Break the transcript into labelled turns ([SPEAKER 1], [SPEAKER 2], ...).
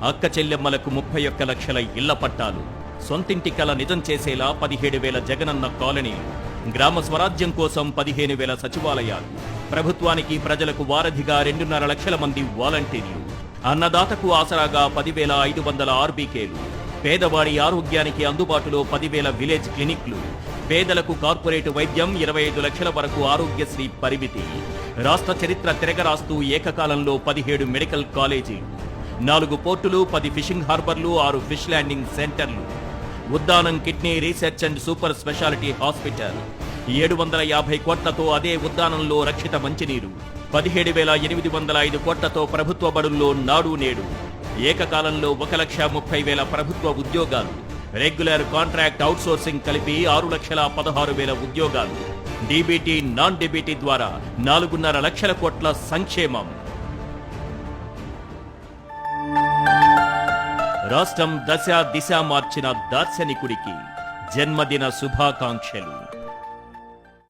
[SPEAKER 1] అక్క చెల్లెమ్మలకు 31 లక్షల ఇళ్ల పట్టాలు, సొంతింటి కల నిజం చేసేలా 17,000 జగనన్న కాలనీలు, గ్రామ స్వరాజ్యం కోసం 15,000 సచివాలయాలు, ప్రభుత్వానికి ప్రజలకు వారధిగా 2.5 లక్షల మంది వాలంటీర్లు, అన్నదాతకు ఆసరాగా 10,500 ఆర్బీకేలు, పేదవాడి ఆరోగ్యానికి అందుబాటులో 10,000 విలేజ్ క్లినిక్లు, పేదలకు కార్పొరేట్ వైద్యం 25 లక్షల వరకు ఆరోగ్యశ్రీ పరిమితి, రాష్ట్ర చరిత్ర తిరగరాస్తూ ఏకకాలంలో 17 మెడికల్ కాలేజీలు, 4 పోర్టులు, 10 ఫిషింగ్ హార్బర్లు, 6 ఫిష్ ల్యాండింగ్ సెంటర్లు, Uddanam kidney research and super speciality hospital, 750 కోట్లతో అదే ఉద్దానంలో రక్షిత మంచినీరు, 17,805 కోట్లతో ప్రభుత్వ బడుల్లో నాడు నేడు, ఏకకాలంలో 1,30,000 ప్రభుత్వ ఉద్యోగాలు, రెగ్యులర్ కాంట్రాక్ట్ అవుట్సోర్సింగ్ కలిపి 6,16,000 ఉద్యోగాలు, డీబీటీ నాన్ డీబీటీ ద్వారా 4.5 లక్షల కోట్ల సంక్షేమం. రాష్ట్రం దశ దిశ మార్చిన దార్శనికుడికి జన్మదిన శుభాకాంక్షలు.